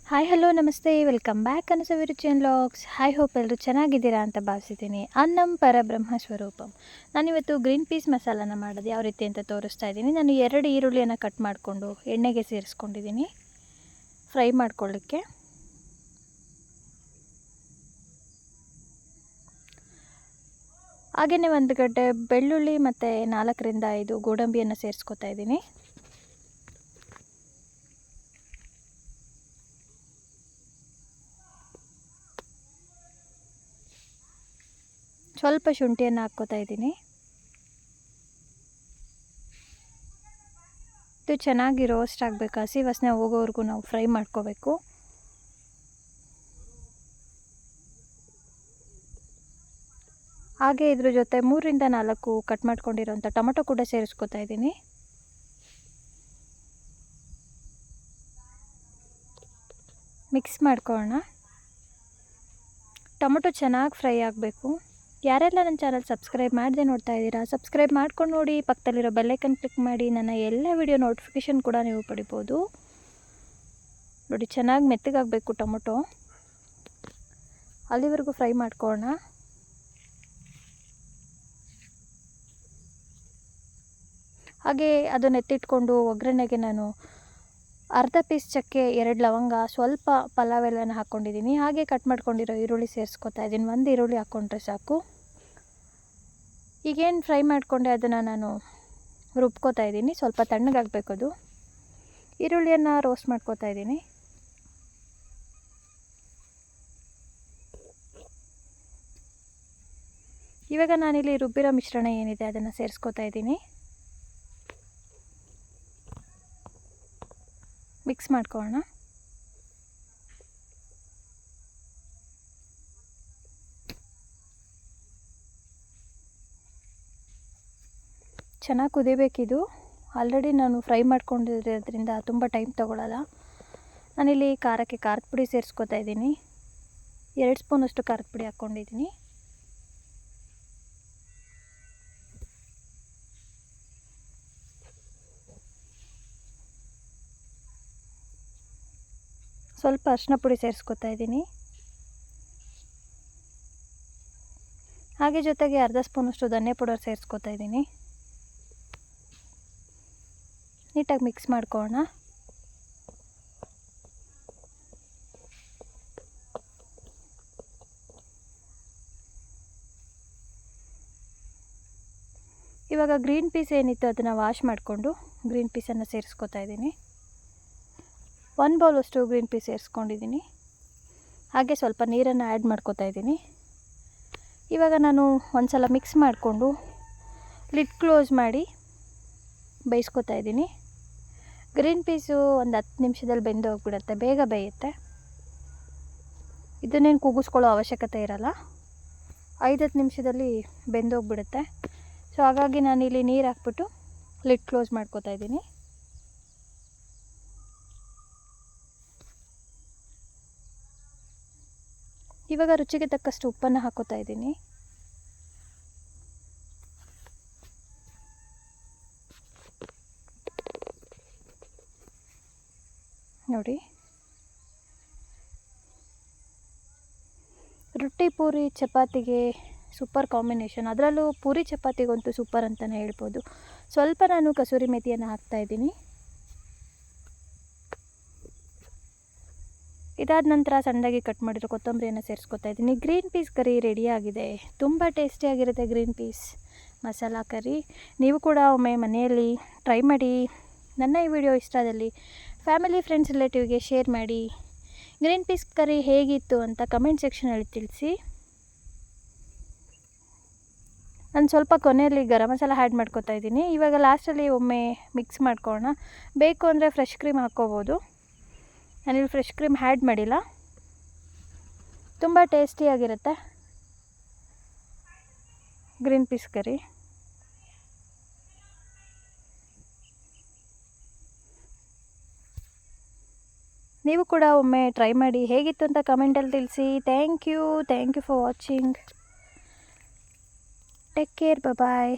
Hi hello ನಮಸ್ತೆ, welcome back ಅನಸವಿರುಚಿಯನ್ logs. Hi hope ಎಲ್ಲರೂ ಚೆನ್ನಾಗಿದ್ದೀರಾ ಅಂತ ಭಾವಿಸಿದ್ದೀನಿ. ಅನ್ನಂ ಪರಬ್ರಹ್ಮ ಸ್ವರೂಪಂ. ನಾನಿವತ್ತು ಗ್ರೀನ್ ಪೀಸ್ ಮಸಾಲಾನ ಮಾಡೋದು ಯಾವ ರೀತಿ ಅಂತ ತೋರಿಸ್ತಾ ಇದ್ದೀನಿ. ನಾನು 2 ಈರುಳ್ಳಿಯನ್ನು ಕಟ್ ಮಾಡಿಕೊಂಡು ಎಣ್ಣೆಗೆ ಸೇರಿಸ್ಕೊಂಡಿದ್ದೀನಿ ಫ್ರೈ ಮಾಡ್ಕೊಳ್ಳಿಕ್ಕೆ. ಹಾಗೆಯೇ 1 ಗಡ್ಡೆ ಬೆಳ್ಳುಳ್ಳಿ ಮತ್ತು 4ರಿಂದ 5 ಗೋಡಂಬಿಯನ್ನು ಸೇರಿಸ್ಕೊತಾ ಇದ್ದೀನಿ. ಸ್ವಲ್ಪ ಶುಂಠಿಯನ್ನು ಹಾಕ್ಕೋತಾ ಇದ್ದೀನಿ. ಇದು ಚೆನ್ನಾಗಿ ರೋಸ್ಟ್ ಆಗಬೇಕು, ಹಸಿ ವಾಸನೆ ಹೋಗೋವರೆಗೂ ನಾವು ಫ್ರೈ ಮಾಡ್ಕೋಬೇಕು. ಹಾಗೆ ಇದ್ರ ಜೊತೆ 3ರಿಂದ 4 ಕಟ್ ಮಾಡ್ಕೊಂಡಿರೋಂಥ ಟೊಮೆಟೊ ಕೂಡ ಸೇರಿಸ್ಕೊತಾ ಇದ್ದೀನಿ. ಮಿಕ್ಸ್ ಮಾಡ್ಕೊಳ್ಳೋಣ. ಟೊಮೆಟೊ ಚೆನ್ನಾಗಿ ಫ್ರೈ ಆಗಬೇಕು. ಯಾರೆಲ್ಲ ನನ್ನ ಚಾನಲ್ ಸಬ್ಸ್ಕ್ರೈಬ್ ಮಾಡದೆ ನೋಡ್ತಾ ಇದ್ದೀರಾ, ಸಬ್ಸ್ಕ್ರೈಬ್ ಮಾಡ್ಕೊಂಡು ನೋಡಿ. ಪಕ್ಕದಲ್ಲಿರೋ ಬೆಲ್ಲೈಕನ್ ಕ್ಲಿಕ್ ಮಾಡಿ ನನ್ನ ಎಲ್ಲ ವಿಡಿಯೋ ನೋಟಿಫಿಕೇಷನ್ ಕೂಡ ನೀವು ಪಡಿಬೋದು. ನೋಡಿ, ಚೆನ್ನಾಗಿ ಮೆತ್ತಗಾಗಬೇಕು ಟೊಮೆಟೊ, ಅಲ್ಲಿವರೆಗೂ ಫ್ರೈ ಮಾಡ್ಕೊಳ್ಳೋಣ. ಹಾಗೆ ಅದನ್ನು ಎತ್ತಿಟ್ಕೊಂಡು ಒಗ್ಗರಣೆಗೆ ನಾನು ಅರ್ಧ ಪೀಸ್ ಚಕ್ಕೆ, 2 ಲವಂಗ, ಸ್ವಲ್ಪ ಪಲಾವ್ ಎಲೆನ ಹಾಕ್ಕೊಂಡಿದ್ದೀನಿ. ಹಾಗೆ ಕಟ್ ಮಾಡ್ಕೊಂಡಿರೋ ಈರುಳ್ಳಿ ಸೇರಿಸ್ಕೊತಾ ಇದ್ದೀನಿ. 1 ಈರುಳ್ಳಿ ಹಾಕ್ಕೊಂಡ್ರೆ ಸಾಕು. ಈಗೇನು ಫ್ರೈ ಮಾಡಿಕೊಂಡೆ ಅದನ್ನು ನಾನು ರುಬ್ಕೋತಾ ಇದ್ದೀನಿ. ಸ್ವಲ್ಪ ತಣ್ಣಗಾಗಬೇಕು ಅದು. ಈರುಳ್ಳಿಯನ್ನು ರೋಸ್ಟ್ ಮಾಡ್ಕೋತಾ ಇದ್ದೀನಿ. ಇವಾಗ ನಾನಿಲ್ಲಿ ರುಬ್ಬಿರೋ ಮಿಶ್ರಣ ಏನಿದೆ ಅದನ್ನು ಸೇರಿಸ್ಕೋತಾ ಇದ್ದೀನಿ. ಮಿಕ್ಸ್ ಮಾಡ್ಕೊಳ್ಳೋಣ. ಚೆನ್ನಾಗಿ ಕುದಿಬೇಕಿದು. ಆಲ್ರೆಡಿ ನಾನು ಫ್ರೈ ಮಾಡ್ಕೊಂಡಿರೋದ್ರಿಂದ ತುಂಬ ಟೈಮ್ ತೊಗೊಳ್ಳಲ್ಲ. ನಾನಿಲ್ಲಿ ಖಾರಕ್ಕೆ ಖಾರದ ಪುಡಿ ಸೇರಿಸ್ಕೊತಾ ಇದ್ದೀನಿ. 2 ಸ್ಪೂನಷ್ಟು ಖಾರದ ಪುಡಿ ಹಾಕ್ಕೊಂಡಿದ್ದೀನಿ. ಸ್ವಲ್ಪ ಅರಿಶಿನ ಪುಡಿ ಸೇರಿಸ್ಕೊತಾ ಇದ್ದೀನಿ. ಹಾಗೆ ಜೊತೆಗೆ ಅರ್ಧ ಸ್ಪೂನಷ್ಟು ಧನಿಯಾ ಪೌಡರ್ ಸೇರಿಸ್ಕೊತಾ ಇದ್ದೀನಿ. ನೀಟಾಗಿ ಮಿಕ್ಸ್ ಮಾಡ್ಕೊಳ್ಳೋಣ. ಇವಾಗ ಗ್ರೀನ್ ಪೀಸ್ ಏನಿತ್ತು ಅದನ್ನು ವಾಶ್ ಮಾಡಿಕೊಂಡು ಗ್ರೀನ್ ಪೀಸನ್ನು ಸೇರಿಸ್ಕೊತಾ ಇದ್ದೀನಿ. 1 ಬೌಲಷ್ಟು ಗ್ರೀನ್ ಪೀಸ್ ಸೇರಿಸ್ಕೊಂಡಿದ್ದೀನಿ. ಹಾಗೆ ಸ್ವಲ್ಪ ನೀರನ್ನು ಆ್ಯಡ್ ಮಾಡ್ಕೊತಾ ಇದ್ದೀನಿ. ಇವಾಗ ನಾನು ಒಂದು ಸಲ ಮಿಕ್ಸ್ ಮಾಡಿಕೊಂಡು ಲಿಡ್ ಕ್ಲೋಸ್ ಮಾಡಿ ಬೇಯಿಸ್ಕೊತಾ ಇದ್ದೀನಿ. ಗ್ರೀನ್ ಪೀಸು ಒಂದು 10 ನಿಮಿಷದಲ್ಲಿ ಬೆಂದು ಹೋಗ್ಬಿಡುತ್ತೆ, ಬೇಗ ಬೇಯುತ್ತೆ. ಇದನ್ನೇನು ಕೂಗಿಸ್ಕೊಳ್ಳೋ ಅವಶ್ಯಕತೆ ಇರಲ್ಲ, 5-10 ನಿಮಿಷದಲ್ಲಿ ಬೆಂದೋಗ್ಬಿಡುತ್ತೆ. ಸೊ ಹಾಗಾಗಿ ನಾನಿಲ್ಲಿ ನೀರು ಹಾಕ್ಬಿಟ್ಟು ಲಿಡ್ ಕ್ಲೋಸ್ ಮಾಡ್ಕೊತಾ ಇದ್ದೀನಿ. ಇವಾಗ ರುಚಿಗೆ ತಕ್ಕಷ್ಟು ಉಪ್ಪನ್ನು ಹಾಕೋತಾ ಇದ್ದೀನಿ. ನೋಡಿ, ರೊಟ್ಟಿ, ಪೂರಿ, ಚಪಾತಿಗೆ ಸೂಪರ್ ಕಾಂಬಿನೇಷನ್. ಅದರಲ್ಲೂ ಪೂರಿ ಚಪಾತಿಗಂತೂ ಸೂಪರ್ ಅಂತಲೇ ಹೇಳ್ಬೋದು. ಸ್ವಲ್ಪ ನಾನು ಕಸೂರಿ ಮೆಥಿಯನ್ನು ಹಾಕ್ತಾಯಿದ್ದೀನಿ. ಇದಾದ ನಂತರ ಸಣ್ಣದಾಗಿ ಕಟ್ ಮಾಡಿರೋ ಕೊತ್ತಂಬರಿಯನ್ನು ಸೇರಿಸ್ಕೊತಾ ಇದ್ದೀನಿ. ಗ್ರೀನ್ ಪೀಸ್ ಕರಿ ರೆಡಿಯಾಗಿದೆ. ತುಂಬ ಟೇಸ್ಟಿಯಾಗಿರುತ್ತೆ ಗ್ರೀನ್ ಪೀಸ್ ಮಸಾಲ ಕರಿ. ನೀವು ಕೂಡ ಒಮ್ಮೆ ಮನೆಯಲ್ಲಿ ಟ್ರೈ ಮಾಡಿ. ನನ್ನ ಈ ವಿಡಿಯೋ ಇಷ್ಟ ಆದಲ್ಲಿ ಫ್ಯಾಮಿಲಿ, ಫ್ರೆಂಡ್ಸ್, ರಿಲೇಟಿವ್ಗೆ ಶೇರ್ ಮಾಡಿ. ಗ್ರೀನ್ ಪೀಸ್ ಕರಿ ಹೇಗಿತ್ತು ಅಂತ ಕಮೆಂಟ್ ಸೆಕ್ಷನಲ್ಲಿ ತಿಳಿಸಿ. ನಾನು ಸ್ವಲ್ಪ ಕೊನೆಯಲ್ಲಿ ಗರಂ ಮಸಾಲ ಆ್ಯಡ್ ಮಾಡ್ಕೊತಾ ಇದ್ದೀನಿ. ಇವಾಗ ಲಾಸ್ಟಲ್ಲಿ ಒಮ್ಮೆ ಮಿಕ್ಸ್ ಮಾಡ್ಕೊಳ್ಳೋಣ. ಬೇಕು ಅಂದರೆ ಫ್ರೆಶ್ ಕ್ರೀಮ್ ಹಾಕ್ಕೋಬೋದು. ನಾನಿಲ್ಲಿ ಫ್ರೆಶ್ ಕ್ರೀಮ್ ಆ್ಯಡ್ ಮಾಡಿಲ್ಲ. ತುಂಬ ಟೇಸ್ಟಿಯಾಗಿರುತ್ತೆ ಗ್ರೀನ್ ಪೀಸ್ ಕರಿ. ನೀವು ಕೂಡ ಒಮ್ಮೆ ಟ್ರೈ ಮಾಡಿ. ಹೇಗಿತ್ತು ಅಂತ ಕಮೆಂಟಲ್ಲಿ ತಿಳಿಸಿ. Thank you for watching. Take care. Bye.